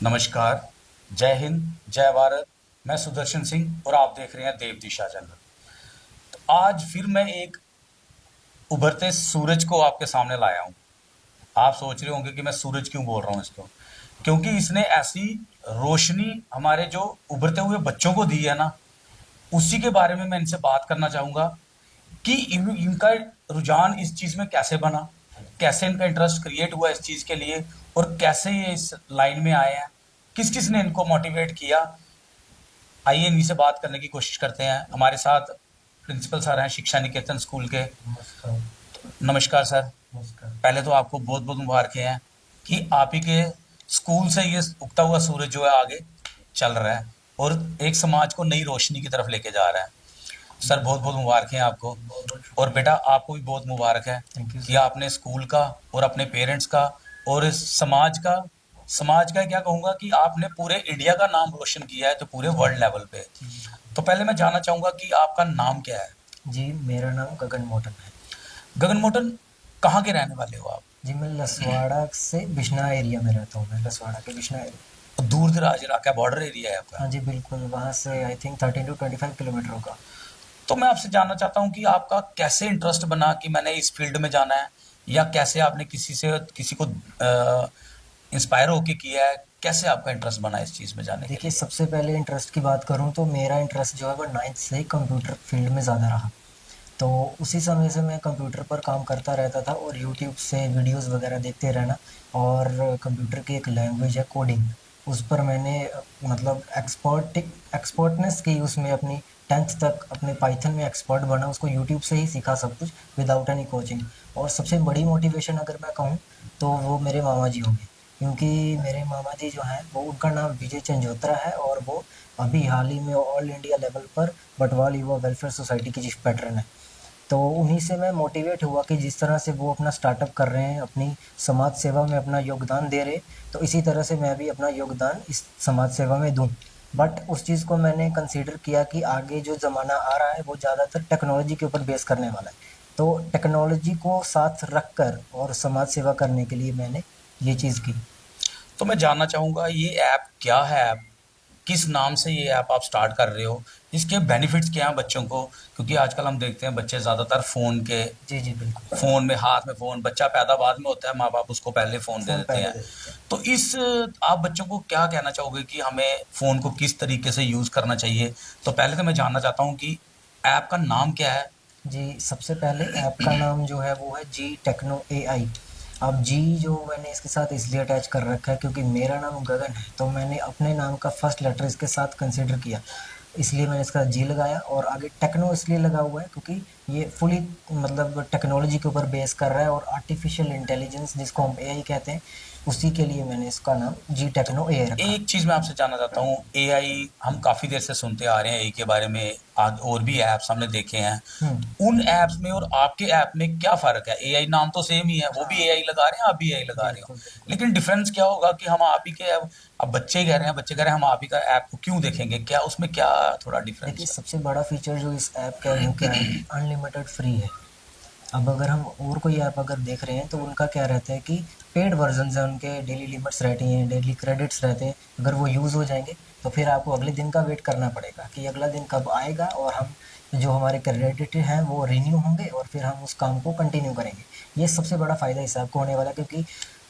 नमस्कार, जय हिंद, जय भारत। मैं सुदर्शन सिंह और आप देख रहे हैं देव दिशा चैनल। तो आज फिर मैं एक उभरते सूरज को आपके सामने लाया हूँ। आप सोच रहे होंगे कि मैं सूरज क्यों बोल रहा हूँ इसको, क्योंकि इसने ऐसी रोशनी हमारे जो उभरते हुए बच्चों को दी है ना, उसी के बारे में मैं इनसे बात करना चाहूँगा कि इनका रुझान इस चीज़ में कैसे बना, कैसे इनका इंटरेस्ट क्रिएट हुआ इस चीज़ के लिए, और कैसे ये इस लाइन में आए हैं, किस किस ने इनको मोटिवेट किया। आइए इन्हीं से बात करने की कोशिश करते हैं। हमारे साथ प्रिंसिपल सर हैं शिक्षा निकेतन स्कूल के। नमस्कार। नमस्कार सर। नमस्कार। पहले तो आपको बहुत बहुत मुबारकें हैं कि आप ही के स्कूल से ये उगता हुआ सूरज जो है आगे चल रहा है और एक समाज को नई रोशनी की तरफ लेके जा रहा है। सर बहुत बहुत मुबारक हैं आपको। बहुत बहुत और शुक्रिया। बेटा आपको भी बहुत मुबारक है थैंक यू कि सर। आपने स्कूल का और अपने पेरेंट्स का और इस समाज का क्या कहूँगा कि आपने पूरे इंडिया का नाम रोशन किया है, जो पूरे वर्ल्ड लेवल पे। जी। तो पहले मैं जानना चाहूँगा कि आपका नाम क्या है? जी, मेरा नाम गगन मोटन है। गगन मोटन, कहाँ के रहने वाले हो आप? जी, मैं लसवाड़ा से बिश्ना एरिया में रहता हूँ। मैं लसवाड़ा के बिश्ना एरिया। दूर दराज इलाका, बॉर्डर एरिया है आपका। हाँ जी, बिल्कुल। वहाँ से आई थिंक 13 to 25 किलोमीटर होगा। तो मैं आपसे जानना चाहता हूँ कि आपका कैसे इंटरेस्ट बना कि मैंने इस फील्ड में जाना है, या कैसे आपने किसी को इंस्पायर होके किया है, कैसे आपका इंटरेस्ट बना इस चीज़ में जाने के देखिए, लिए? सबसे पहले इंटरेस्ट की बात करूँ तो मेरा इंटरेस्ट जो है वो 9th से ही कंप्यूटर फील्ड में ज़्यादा रहा। तो उसी समय से मैं कंप्यूटर पर काम करता रहता था और यूट्यूब से वीडियोस वगैरह देखते रहना। और कंप्यूटर की एक लैंग्वेज है कोडिंग, उस पर मैंने मतलब एक्सपर्टनेस की उसमें अपनी 10th तक अपने पाइथन में एक्सपर्ट बना। उसको यूट्यूब से ही सीखा सब कुछ, विदाउट एनी कोचिंग। और सबसे बड़ी मोटिवेशन अगर मैं कहूँ तो वो मेरे मामा जी होंगे, क्योंकि मेरे मामा जी जो हैं वो, उनका नाम विजय चंजोत्रा है और वो अभी हाल ही में ऑल इंडिया लेवल पर बटवाल युवा वेलफेयर सोसाइटी के चीफ पैटर्न है। तो उन्हीं से मैं मोटिवेट हुआ कि जिस तरह से वो अपना स्टार्टअप कर रहे हैं, अपनी समाज सेवा में अपना योगदान दे रहे, तो इसी तरह से मैं भी अपना योगदान इस समाज सेवा में दूं। बट उस चीज़ को मैंने कंसीडर किया कि आगे जो ज़माना आ रहा है वो ज़्यादातर टेक्नोलॉजी के ऊपर बेस करने वाला है। तो टेक्नोलॉजी को साथ रख कर और समाज सेवा करने के लिए मैंने ये चीज़ की। तो मैं जानना चाहूँगा ये ऐप क्या है? ऐप किस नाम से ये ऐप आप स्टार्ट कर रहे हो? इसके बेनिफिट्स क्या हैं बच्चों को? क्योंकि आजकल हम देखते हैं बच्चे ज़्यादातर जी जी, बिल्कुल। फ़ोन में, हाथ में फ़ोन, बच्चा पैदा बाद में होता है, माँ-बाप उसको पहले फ़ोन दे फ़ोन देते पहले हैं। दे देते हैं। तो आप बच्चों को क्या कहना चाहोगे कि हमें फ़ोन को किस तरीके से यूज़ करना चाहिए? तो पहले तो मैं जानना चाहता हूँ कि ऐप का नाम क्या है? जी, सबसे पहले ऐप का नाम जो है वो है जी टेक्नो एआई। अब जी जो मैंने इसके साथ इसलिए अटैच कर रखा है क्योंकि मेरा नाम गगन है, तो मैंने अपने नाम का फर्स्ट लेटर इसके साथ कंसिडर किया, इसलिए मैंने इसका जी लगाया। और आगे टेक्नो इसलिए लगा हुआ है क्योंकि ये फुली मतलब टेक्नोलॉजी के ऊपर बेस कर रहा है, और आर्टिफिशियल इंटेलिजेंस जिसको हम एआई कहते हैं, उसी के लिए मैंने इसका नाम जी टेक्नो एआई रखा। एक चीज़ मैं आपसे जानना चाहता हूँ, एआई हम काफ़ी देर से सुनते आ रहे हैं एआई के बारे में, आज और भी ऐप्स हमने देखे हैं। हम्म। उन ऐप्स में और आपके ऐप में क्या फ़र्क है? एआई नाम तो सेम ही है, वो भी हाँ, एआई लगा रहे हैं, आप भी एआई लगा रहे हो। बिल्कुल बिल्कुल। लेकिन डिफरेंस क्या होगा कि हम आप ही के अब बच्चे कह रहे हैं, बच्चे कह रहे हैं हम आप ही का ऐप को क्यों देखेंगे? क्या उसमें क्या थोड़ा देखिए, डिफरेंस है? सबसे बड़ा फीचर जो इस ऐप का है वो क्या है कि अनलिमिटेड फ्री है। अब अगर हम और कोई ऐप अगर देख रहे हैं तो उनका क्या रहता है कि पेड वर्जन है उनके, डेली लिमिट्स रहती हैं, डेली क्रेडिट्स रहते हैं। अगर वो यूज़ हो जाएंगे तो फिर आपको अगले दिन का वेट करना पड़ेगा कि अगला दिन कब आएगा, और हम जो हमारे क्रेडिट हैं वो रिन्यू होंगे और फिर हम उस काम को कंटिन्यू करेंगे। ये सबसे बड़ा फ़ायदा इस ऐप को होने वाला है, क्योंकि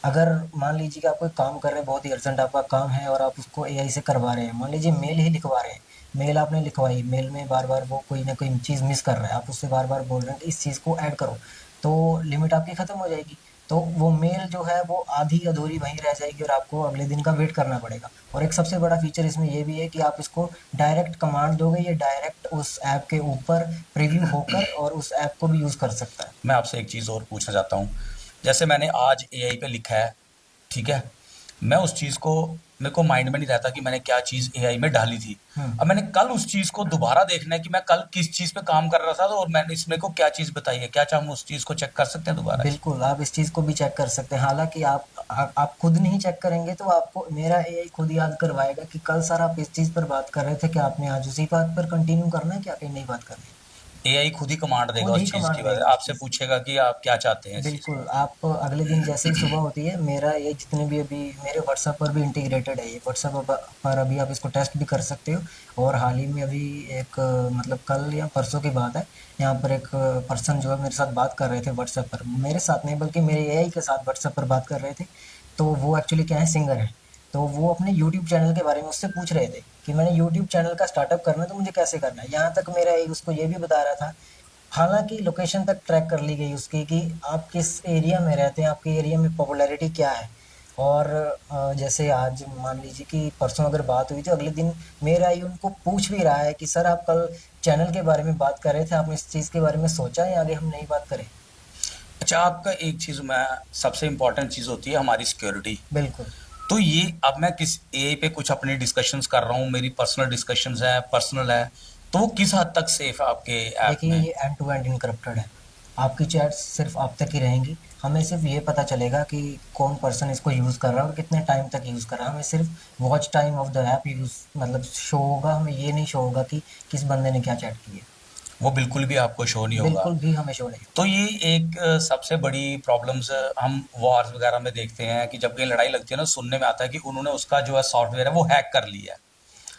अगर मान लीजिए कि आप कोई काम कर रहे हैं, बहुत ही अर्जेंट आपका काम है और आप उसको एआई से करवा रहे हैं, मान लीजिए मेल ही लिखवा रहे हैं, मेल आपने लिखवाई, मेल में बार बार वो कोई ना कोई चीज़ मिस कर रहा है, आप उससे बार बार बोल रहे हैं कि इस चीज़ को ऐड करो, तो लिमिट आपकी ख़त्म हो जाएगी। तो वो मेल जो है वो आधी अधूरी वहीं रह जाएगी और आपको अगले दिन का वेट करना पड़ेगा। और एक सबसे बड़ा फीचर इसमें ये भी है कि आप इसको डायरेक्ट कमांड दोगे, ये डायरेक्ट उस ऐप के ऊपर प्रीव्यू होकर और उस ऐप को भी यूज़ कर सकता है। मैं आपसे एक चीज़ और पूछना चाहता हूँ। जैसे मैंने आज एआई पे लिखा है, ठीक है? मैं उस चीज़ को, मेरे को माइंड में नहीं रहता कि मैंने क्या चीज़ एआई में डाली थी। हम्म। अब मैंने कल उस चीज़ को दोबारा देखना है कि मैं कल किस चीज़ पे काम कर रहा था, तो और मैंने इसमें को क्या चीज़ बताई है। क्या हम उस चीज़ को चेक कर सकते हैं दोबारा इसमें? बिल्कुल, आप इस चीज़ को भी चेक कर सकते हैं। हालाँकि आप खुद नहीं चेक करेंगे तो आपको मेरा एआई खुद याद करवाएगा कि कल सर आप इस चीज़ पर बात कर रहे थे, क्या आपने आज उसी बात पर कंटिन्यू करना है, क्या कहीं नई बात करनी है? एआई खुद ही कमांड देगा खुद ही उस चीज़ की कमांड वजह, देगा उस आपसे चीज़ की। पूछेगा कि आप क्या चाहते हैं इस चीज़ बिल्कुल, में। आप अगले दिन जैसे ही सुबह होती है, मेरा ये जितने भी अभी मेरे व्हाट्सएप पर भी इंटीग्रेटेड है ये व्हाट्सएप पर अभी आप इसको टेस्ट भी कर सकते हो। और हाल ही में अभी एक मतलब कल या परसों की बात है, यहाँ पर एक पर्सन जो है मेरे साथ बात कर रहे थे व्हाट्सएप पर, मेरे साथ नहीं बल्कि मेरे एआई के साथ व्हाट्सएप पर बात कर रहे थे। तो वो एक्चुअली क्या है, सिंगर है। तो वो अपने यूट्यूब चैनल के बारे में उससे पूछ रहे थे कि मैंने यूट्यूब चैनल का स्टार्टअप करना है तो मुझे कैसे करना है। यहाँ तक मेरा एक उसको ये भी बता रहा था, हालांकि लोकेशन तक ट्रैक कर ली गई उसकी कि आप किस एरिया में रहते हैं, आपके एरिया में पॉपुलैरिटी क्या है। और जैसे आज मान लीजिए कि परसों अगर बात हुई तो अगले दिन मेरा ही उनको पूछ भी रहा है कि सर आप कल चैनल के बारे में बात कर रहे थे, आपने इस चीज़ के बारे में सोचा है या आगे हम नई बात करें। अच्छा, आपका एक चीज़ मैं, सबसे इम्पोर्टेंट चीज़ होती है हमारी सिक्योरिटी। बिल्कुल। तो ये अब मैं किस एआई पे कुछ अपनी डिस्कशंस कर रहा हूँ, मेरी पर्सनल डिस्कशंस है, पर्सनल है, तो वो किस हद तक सेफ है आपके ऐप देखिए में? ये एंड टू एंड इनक्रप्टेड है, आपकी चैट्स सिर्फ आप तक ही रहेंगी। हमें सिर्फ ये पता चलेगा कि कौन पर्सन इसको यूज़ कर रहा है और कितने टाइम तक यूज़ कर रहा है। हमें सिर्फ watch time of the app use मतलब शो होगा, हमें ये नहीं शो होगा कि किस बंदे ने क्या चैट की है। वो बिल्कुल भी आपको शो नहीं होगा। बिल्कुल भी हमें शो नहीं तो होगा। ये एक सबसे बड़ी प्रॉब्लम्स हम वॉर्स वगैरह में देखते हैं कि जब कहीं लड़ाई लगती है ना, सुनने में आता है कि उन्होंने उसका जो है सॉफ्टवेयर है वो हैक कर लिया है।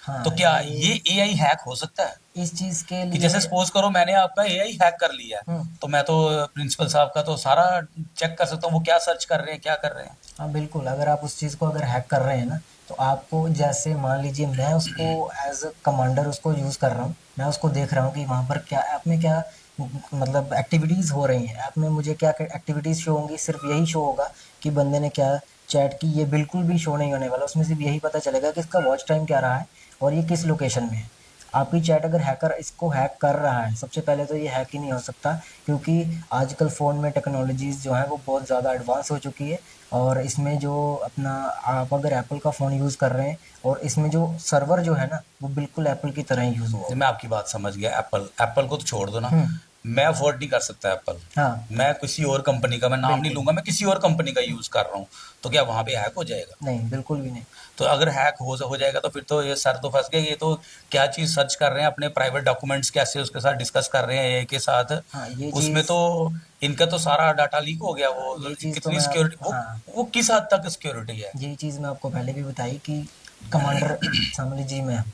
तो हाँ क्या ये ये एआई हैक हो सकता है? इस चीज़ के कि लिए। जैसे सपोज करो मैंने आपका एआई हैक कर लिया है, हम्म। तो मैं तो प्रिंसिपल साहब का तो सारा चेक कर सकता हूँ, वो क्या सर्च कर रहे हैं, क्या कर रहे हैं। हाँ बिल्कुल, अगर आप उस चीज़ को अगर हैक कर रहे हैं ना, तो आपको जैसे मान लीजिए मैं उसको एज अ कमांडर उसको यूज़ कर रहा हूँ, मैं उसको देख रहा हूँ कि वहाँ पर क्या ऐप में क्या मतलब एक्टिविटीज़ हो रही हैं, ऐप में मुझे क्या एक्टिविटीज़ शो होंगी, सिर्फ यही शो होगा कि बंदे ने क्या चैट की। ये बिल्कुल भी शो नहीं होने वाला, उसमें सिर्फ यही पता चलेगा कि इसका वॉच टाइम क्या रहा है और ये किस लोकेशन में है। आपकी चैट अगर हैकर इसको हैक कर रहा है, सबसे पहले तो ये हैक ही नहीं हो सकता, क्योंकि आजकल फ़ोन में टेक्नोलॉजीज़ जो हैं वो बहुत ज़्यादा एडवांस हो चुकी है। और इसमें जो अपना आप अगर एप्पल का फ़ोन यूज़ कर रहे हैं और इसमें जो सर्वर जो है ना वो बिल्कुल एप्पल की तरह ही यूज़ हुआ मैं होगा। आपकी बात समझ गया। एप्पल एप्पल को तो छोड़ दो ना, हुँ। मैं अफोर्ड नहीं कर सकता एप्पल। हाँ। मैं किसी और कंपनी का, मैं नाम नहीं बिल्कुल। लूंगा, मैं किसी और कंपनी का यूज कर रहा हूँ, तो क्या वहां पे हैक हो जाएगा? नहीं, बिल्कुल भी नहीं। तो अगर हैक हो जाएगा तो फिर तो ये सर तो फंस गए। ये तो क्या चीज सर्च कर रहे हैं, अपने प्राइवेट डॉक्यूमेंट्स कैसे उसके साथ डिस्कस कर रहे हैं एआई के साथ, हाँ, ये उसमें चीज़ तो इनका तो सारा डाटा लीक हो गया। वो ये चीज़ तो कितनी मैं आप सिक्योरिटी, हाँ, वो किस हद तक सिक्योरिटी है? यही चीज़ मैं आपको पहले भी बताई कि कमांडर समझ लीजिए मैं,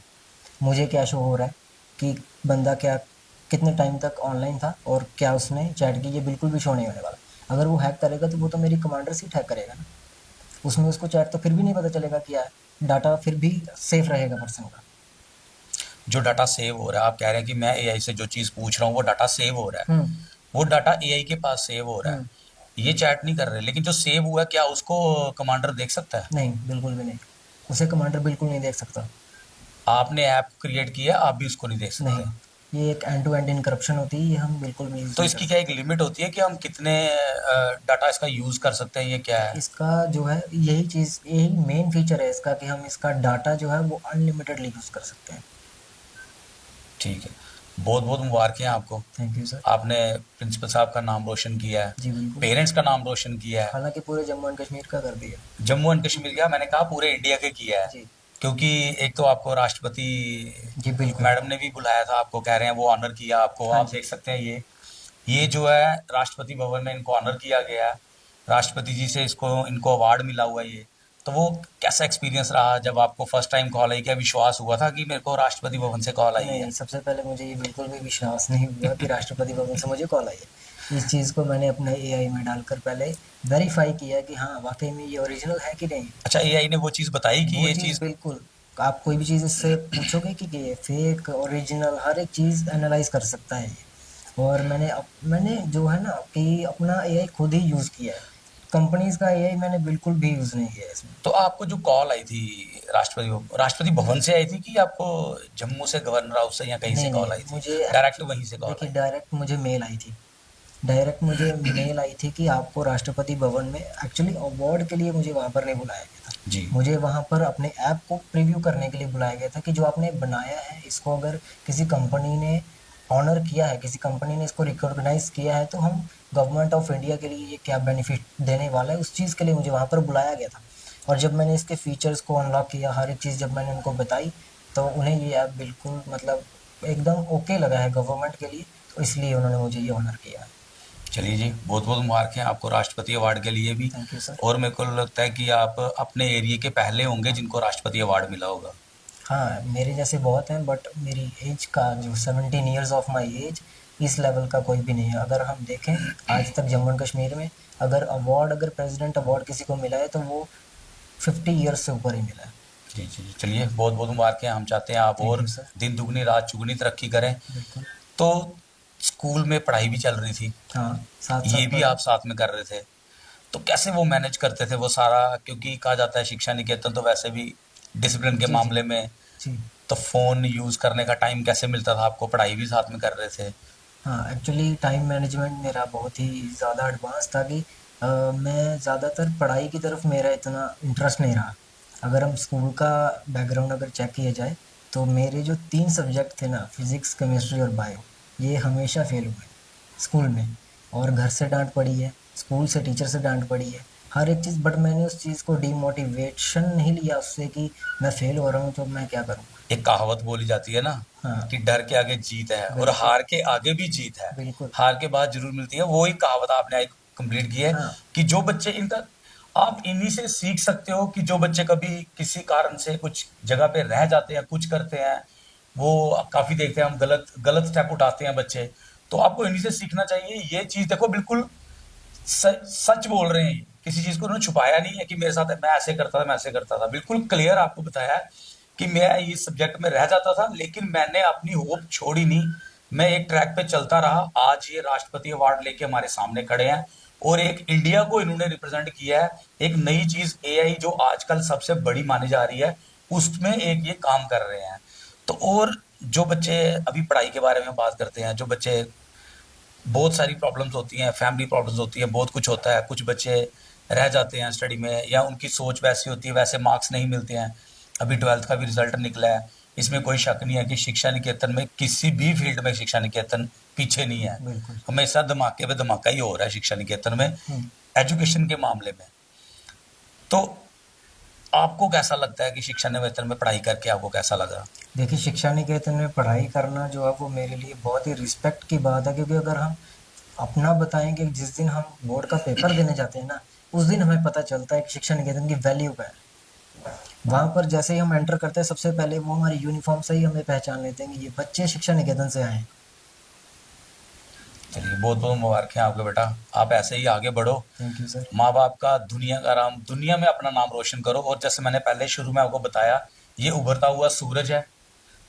मुझे क्या शो हो रहा है कि बंदा क्या कितने टाइम तक ऑनलाइन था और क्या उसने चैट की, ये बिल्कुल भी शो नहीं होने वाला। अगर वो हैक करेगा तो वो तो मेरी कमांडर सीट हैक करेगा ना, उसमें उसको चैट तो फिर भी नहीं पता चलेगा क्या है, डाटा फिर भी सेफ रहेगा पर्सन का। जो डाटा सेव हो रहा है, आप कह रहे हैं कि मैं एआई से जो चीज पूछ रहा हूँ वो डाटा सेव हो रहा है, हुँ। वो डाटा एआई के पास सेव हो रहा है, हुँ। ये चैट नहीं कर रहे, लेकिन जो सेव हुआ है क्या उसको कमांडर देख सकता है? नहीं, बिल्कुल भी नहीं। उसे कमांडर बिल्कुल नहीं देख सकता। आपने ऐप क्रिएट किया, आप भी उसको नहीं देख नहीं, सकते? ये एक एंड टू एंड इनक्रप्शन होती है, ये हम बिल्कुल भी यूज़ तो नहीं कर इसकी क्या एक सकते। लिमिट होती है कि हम कितने डाटा इसका यूज कर सकते हैं, ये क्या है? इसका जो है यही चीज़, यही मेन फीचर है इसका कि हम इसका डाटा जो है वो अनलिमिटेडली यूज़ कर सकते हैं। ठीक है। बहुत बहुत मुबारक हैं आपको। Thank you sir. आपने प्रिंसिपल साहब का नाम रोशन किया है, जी बिल्कुल। पेरेंट्स का नाम रोशन किया है। हालाँकि पूरे जम्मू एंड कश्मीर का कर दिया। जम्मू एंड कश्मीर का मैंने कहा पूरे इंडिया के किया है। जी। क्योंकि एक तो आपको राष्ट्रपति जी बिल्कुल। मैडम ने भी बुलाया था, आपको कह रहे हैं वो ऑनर किया आपको, हाँ आप जी। देख सकते हैं। ये जो है राष्ट्रपति भवन में इनको ऑनर किया गया है, राष्ट्रपति जी से इसको इनको अवार्ड मिला हुआ है। ये तो वो कैसा एक्सपीरियंस रहा जब आपको फर्स्ट टाइम कॉल आई? क्या विश्वास हुआ था कि मेरे को राष्ट्रपति भवन से कॉल आई नहीं, है? सबसे पहले मुझे ये बिल्कुल भी विश्वास नहीं हुआ कि राष्ट्रपति भवन से मुझे कॉल आई है। इस चीज़ को मैंने अपने एआई में डालकर पहले वेरीफ़ाई किया कि हाँ, वाक़ई में ये ओरिजिनल है कि नहीं। अच्छा, एआई ने वो चीज़ बताई कि वो ये चीज़ चीज़? बिल्कुल, आप कोई भी चीज़ इससे पूछोगे कि ये फेक, ओरिजिनल हर एक चीज़ एनालाइज़ कर सकता है ये। और मैंने जो है ना कि अपना एआई खुद ही यूज़ किया है। कंपनीज़ का एआई मैंने बिल्कुल भी यूज़ नहीं किया है इसमें। तो आपको जो कॉल आई थी राष्ट्रपति भवन से आई थी कि आपको जम्मू से, गवर्नर हाउस से या कहीं से नहीं, नहीं, कॉल आई थी? मुझे डायरेक्ट वहीं से कॉल देखिए आई? डायरेक्ट मुझे मेल आई थी। डायरेक्ट मुझे मेल आई थी कि आपको राष्ट्रपति भवन में एक्चुअली अवार्ड के लिए मुझे वहाँ पर नहीं बुलाया गया था। जी। मुझे वहाँ पर अपने ऐप को प्रीव्यू करने के लिए बुलाया गया था कि जो आपने बनाया है इसको अगर किसी कंपनी ने ऑनर किया है, किसी कंपनी ने इसको रिकॉग्नाइज़ किया है, तो हम गवर्नमेंट ऑफ इंडिया के लिए ये क्या बेनिफिट देने वाला है, उस चीज़ के लिए मुझे वहाँ पर बुलाया गया था। और जब मैंने इसके फीचर्स को अनलॉक किया, हर एक चीज़ जब मैंने उनको बताई, तो उन्हें ये ऐप बिल्कुल मतलब एकदम ओके लगा है गवर्नमेंट के लिए। इसलिए उन्होंने मुझे ये ऑनर किया है। चलिए जी, बहुत बहुत मुबारक हैं आपको राष्ट्रपति अवार्ड के लिए भी। Thank you sir. और मेरे को लगता है कि आप अपने एरिया के पहले होंगे जिनको राष्ट्रपति अवार्ड मिला होगा। हाँ, मेरे जैसे बहुत हैं, बट मेरी एज का जो 17 ईयर्स ऑफ माई एज, इस लेवल का कोई भी नहीं है। अगर हम देखें आज तक जम्मू एंड कश्मीर में अगर प्रेसिडेंट अवार्ड किसी को मिला है तो वो 50 ईयर्स से ऊपर ही मिला है। जी जी जी, चलिए बहुत बहुत मुबारक हैं। हम चाहते हैं आप थैंक और यू सर। दिन दुगनी रात चुगनी तरक्की करें। बिल्कुल। तो स्कूल में पढ़ाई भी चल रही थी, हाँ, साथ ये साथ भी पढ़ा। आप साथ में कर रहे थे, तो कैसे वो मैनेज करते थे वो सारा? क्योंकि कहा जाता है शिक्षा निकेतन तो वैसे भी डिसिप्लिन के जी जी मामले में, जी। तो फोन यूज करने का टाइम कैसे मिलता था आपको? पढ़ाई भी साथ में कर रहे थे। हाँ, एक्चुअली टाइम मैनेजमेंट मेरा बहुत ही ज़्यादा एडवांस था कि मैं ज़्यादातर पढ़ाई की तरफ मेरा इतना इंटरेस्ट नहीं रहा। अगर हम स्कूल का बैकग्राउंड अगर चेक किया जाए तो मेरे जो 3 सब्जेक्ट थे ना, फिज़िक्स, केमिस्ट्री और बायो, ये हमेशा फेल हुए स्कूल में। और घर से डांट पड़ी है, स्कूल से टीचर से डांट पड़ी है, हर एक चीज़। बट मैंने उस चीज़ को डीमोटिवेशन नहीं लिया उससे कि मैं फेल हो रहा हूँ तो मैं क्या करूँ। एक कहावत बोली जाती है ना हाँ, कि डर के आगे जीत है और बिल्कुल हार के आगे भी जीत है। बिल्कुल। हार के बाद जरूर मिलती है, वो ही कहावत आपने एक कंप्लीट की है हाँ कि जो बच्चे इनका, आप इन्हीं से सीख सकते हो कि जो बच्चे कभी किसी कारण से कुछ जगह पे रह जाते हैं, कुछ करते हैं, वो काफी देखते हैं हम गलत गलत स्टेप उठाते हैं बच्चे, तो आपको इन्हीं से सीखना चाहिए। ये चीज देखो बिल्कुल सच बोल रहे हैं ये। किसी चीज को उन्होंने छुपाया नहीं है कि मेरे साथ मैं ऐसे करता था, मैं ऐसे करता था। बिल्कुल क्लियर आपको बताया है कि मैं इस सब्जेक्ट में रह जाता था लेकिन मैंने अपनी होप छोड़ी नहीं। मैं एक ट्रैक पे चलता रहा। आज ये राष्ट्रपति अवार्ड लेके हमारे सामने खड़े हैं और एक इंडिया को इन्होंने रिप्रेजेंट किया है। एक नई चीज एआई जो आजकल सबसे बड़ी मानी जा रही है, उसमें एक ये काम कर रहे हैं। तो और जो बच्चे अभी पढ़ाई के बारे में बात करते हैं, जो बच्चे, बहुत सारी प्रॉब्लम्स होती हैं, फैमिली प्रॉब्लम्स होती हैं, बहुत कुछ होता है, कुछ बच्चे रह जाते हैं स्टडी में या उनकी सोच वैसी होती है, वैसे मार्क्स नहीं मिलते हैं। अभी 12th का भी रिजल्ट निकला है, इसमें कोई शक नहीं है कि शिक्षा निकेतन में किसी भी फील्ड में शिक्षा निकेतन पीछे नहीं है। बिल्कुल। हमेशा धमाके पे धमाका ही हो रहा है शिक्षा निकेतन में, हम्म। एजुकेशन के मामले में। तो आपको कैसा लगता है कि शिक्षा निकेतन में पढ़ाई करके आपको कैसा लगा? देखिए, शिक्षा निकेतन में पढ़ाई करना जो है वो मेरे लिए बहुत ही रिस्पेक्ट की बात है, क्योंकि अगर हम अपना बताएंगे, जिस दिन हम बोर्ड का पेपर देने जाते हैं ना, उस दिन हमें पता चलता है कि शिक्षा निकेतन की वैल्यू क्या है। वहाँ पर जैसे ही हम एंटर करते हैं, सबसे पहले वो हमारी यूनिफॉर्म से ही हमें पहचान लेते हैं कि ये बच्चे शिक्षा निकेतन से आए हैं। चलिए बहुत बहुत मुबारक है आपके बेटा, आप ऐसे ही आगे बढ़ो। Thank you sir. माँ बाप का दुनिया का नाम, दुनिया में अपना नाम रोशन करो। और जैसे मैंने पहले शुरू में आपको बताया, ये उभरता हुआ सूरज है,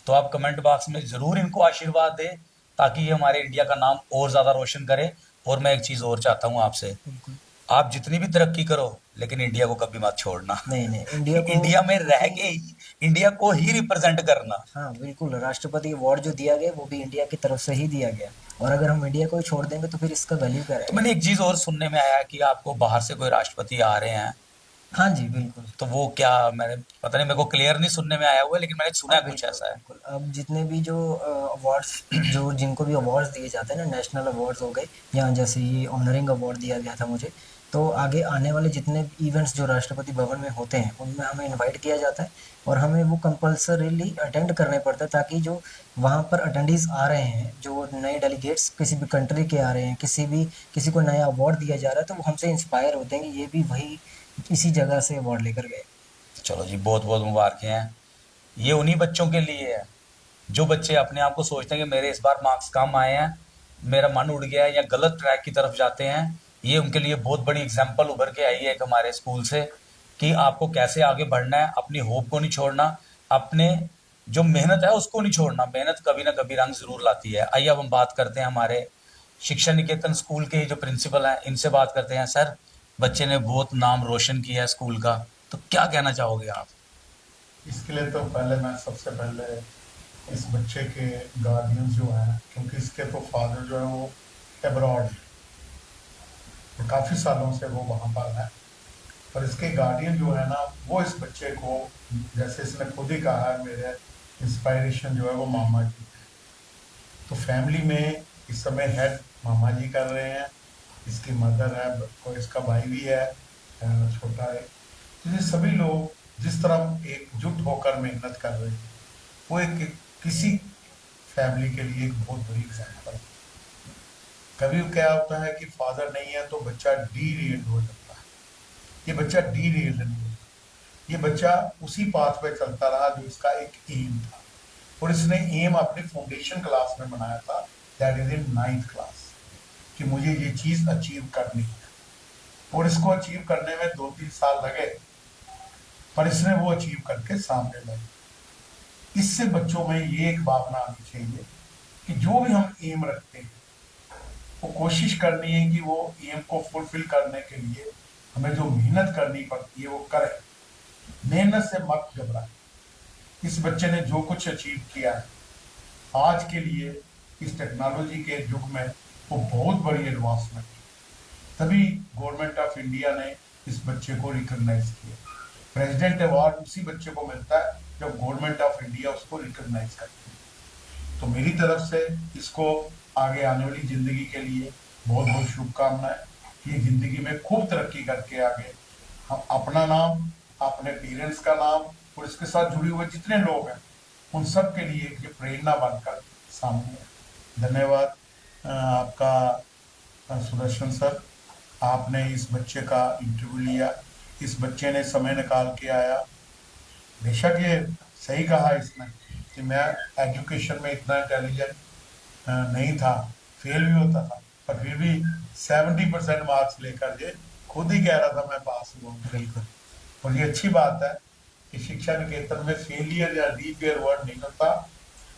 तो आप कमेंट बॉक्स में जरूर इनको आशीर्वाद दें ताकि ये हमारे इंडिया का नाम और ज्यादा रोशन करे। और मैं एक चीज और चाहता हूँ आपसे, बिल्कुल। आप जितनी भी तरक्की करो लेकिन इंडिया को कभी मत छोड़ना। नहीं नहीं, इंडिया को इंडिया में रह क्योंकि के ही इंडिया को ही रिप्रेजेंट करना। हाँ बिल्कुल, राष्ट्रपति अवार्ड जो दिया गया वो भी इंडिया की तरफ से ही दिया गया। और अगर हम इंडिया को ही छोड़ देंगे तो फिर इसका वैल्यू क्या तो रहेगा। मैंने एक चीज और सुनने में आया कि आपको बाहर से कोई राष्ट्रपति आ रहे हैं, हाँ जी बिल्कुल। तो वो क्या, मैंने पता नहीं, मेरे को क्लियर नहीं सुनने में आया हुआ है, लेकिन मैंने सुना हाँ है कुछ बिल्कुल ऐसा है। बिल्कुल। अब जितने भी जो अवार्ड्स जो जिनको भी अवार्ड्स दिए जाते हैं ना, नेशनल अवार्ड्स हो गए, या जैसे ये ऑनरिंग अवार्ड दिया गया था मुझे, तो आगे आने वाले जितने इवेंट्स जो राष्ट्रपति भवन में होते हैं उनमें हमें इनवाइट किया जाता है। और हमें वो कंपल्सरीली अटेंड करने पड़ता है, ताकि जो वहाँ पर अटेंडीज आ रहे हैं, जो नए डेलीगेट्स किसी भी कंट्री के आ रहे हैं, किसी को नया अवार्ड दिया जा रहा है, तो वो हमसे इंस्पायर होते हैं कि ये भी वही इसी जगह से अवार्ड लेकर गए। चलो जी, बहुत बहुत मुबारक हैं। ये उन्हीं बच्चों के लिए है जो बच्चे अपने आप को सोचते हैं कि मेरे इस बार मार्क्स कम आए हैं, मेरा मन उड़ गया है, या गलत ट्रैक की तरफ जाते हैं। ये उनके लिए बहुत बड़ी एग्जाम्पल उभर के आई है एक हमारे स्कूल से कि आपको कैसे आगे बढ़ना है, अपनी होप को नहीं छोड़ना, अपने जो मेहनत है उसको नहीं छोड़ना। मेहनत कभी ना कभी रंग जरूर लाती है। आइए अब हम बात करते हैं हमारे शिक्षा निकेतन स्कूल के जो प्रिंसिपल हैं, इनसे बात करते हैं। सर, बच्चे ने बहुत नाम रोशन किया है स्कूल का, तो क्या कहना चाहोगे आप? इसके लिए तो पहले मैं सबसे पहले इस बच्चे के गार्डियंस जो हैं, क्योंकि इसके तो फादर जो है वो अब्रॉड, तो काफ़ी सालों से वो वहाँ पर है, पर इसके गार्डियन जो है ना, वो इस बच्चे को, जैसे इसने खुद ही कहा है, मेरे इंस्पायरेशन जो है वो मामा जी हैं। तो फैमिली में इस समय हेड मामा जी कर रहे हैं, इसकी मदर है, और इसका भाई भी है, छोटा है। तो ये सभी लोग जिस तरह एकजुट होकर मेहनत कर रहे हैं, वो एक किसी फैमिली के लिए एक बहुत बड़ी एग्जाम्पल है। कभी क्या होता है कि फादर नहीं है तो बच्चा डीरेल्ड हो जाता है। ये बच्चा डीरेल्ड नहीं होता, ये बच्चा उसी पाथ पे चलता रहा जो इसका एक एम था, और इसने एम अपनी फाउंडेशन क्लास में बनाया था, that is in 9th class, कि मुझे ये चीज अचीव करनी है। और इसको अचीव करने में 2-3 साल लगे, पर इसने वो अचीव करके सामने लाई। इससे बच्चों में ये एक भावना आनी चाहिए कि जो भी हम एम रखते हैं वो कोशिश करनी है कि वो एम को फुलफिल करने के लिए हमें जो मेहनत करनी पड़ती है वो करें, मेहनत से मत घबराएं। इस बच्चे ने जो कुछ अचीव किया है आज के लिए इस टेक्नोलॉजी के युग में, वो बहुत बड़ी एडवांसमेंट है। तभी गवर्नमेंट ऑफ इंडिया ने इस बच्चे को रिकॉग्नाइज किया। प्रेसिडेंट अवार्ड उसी बच्चे को मिलता है जब गवर्नमेंट ऑफ इंडिया उसको रिकॉग्नाइज करती है। तो मेरी तरफ से इसको आगे आने वाली जिंदगी के लिए बहुत बहुत शुभकामनाएं कि ये जिंदगी में खूब तरक्की करके आगे हम अपना नाम, अपने पेरेंट्स का नाम और इसके साथ जुड़े हुए जितने लोग हैं उन सब के लिए ये प्रेरणा बनकर सामने है। धन्यवाद आपका सुदर्शन सर, आपने इस बच्चे का इंटरव्यू लिया, इस बच्चे ने समय निकाल के आया। बेशक ये सही कहा इसने कि मैं एजुकेशन में इतना इंटेलिजेंट नहीं था, फेल भी होता था, पर फिर भी 70% मार्क्स लेकर ये खुद ही कह रहा था मैं पास हुआ। बिल्कुल। और ये अच्छी बात है कि शिक्षा निकेतन में फेलियर या रीफेयर वर्ड नहीं होता।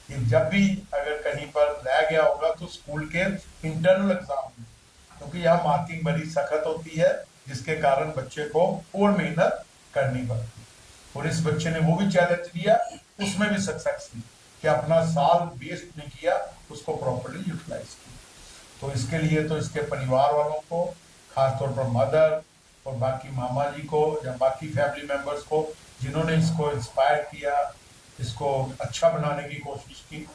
ये जब भी अगर कहीं पर रह गया होगा तो स्कूल के इंटरनल एग्जाम में, क्योंकि यहाँ मार्किंग बड़ी सख्त होती है जिसके कारण बच्चे को और मेहनत करनी पड़ती है। और इस बच्चे ने वो भी चैलेंज लिया, उसमें भी सक्सेस की कि अपना साल वेस्ट नहीं किया, उसको प्रॉपर्ली यूटिलाइज किया। तो इसके लिए तो इसके परिवार वालों को, खासतौर पर मदर और बाकी मामा जी को या बाकी फैमिली मेंबर्स को जिन्होंने इसको इंस्पायर किया, इसको अच्छा बनाने की कोशिश की,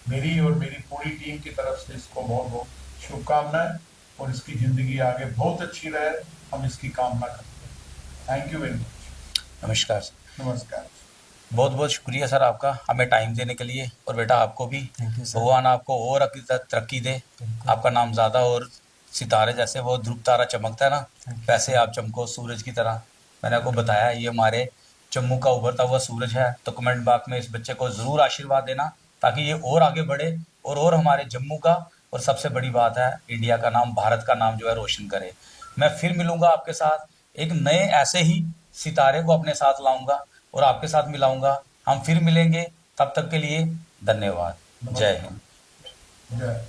मेरी और मेरी पूरी टीम की तरफ से इसको बहुत बहुत शुभकामनाएं, और इसकी ज़िंदगी आगे बहुत अच्छी रहे, हम इसकी कामना करते हैं। Thank you very much. नमस्कार सर। नमस्कार। बहुत बहुत शुक्रिया सर आपका हमें टाइम देने के लिए, और बेटा आपको भी थैंक यू सर। भगवान आपको और तरक्की दे, बिल्कुल। आपका नाम ज़्यादा और सितारे जैसे वो ध्रुव तारा चमकता है ना, Thank you, वैसे sir. आप चमको सूरज की तरह। मैंने आपको बताया ये हमारे जम्मू का उभरता हुआ सूरज है, तो कमेंट बॉक्स में इस बच्चे को ज़रूर आशीर्वाद देना ताकि ये और आगे बढ़े और हमारे जम्मू का, और सबसे बड़ी बात है इंडिया का नाम, भारत का नाम जो है रोशन करे। मैं फिर मिलूंगा आपके साथ, एक नए ऐसे ही सितारे को अपने साथ लाऊंगा और आपके साथ मिलाऊंगा। हम फिर मिलेंगे, तब तक के लिए धन्यवाद। जय हिंद। जय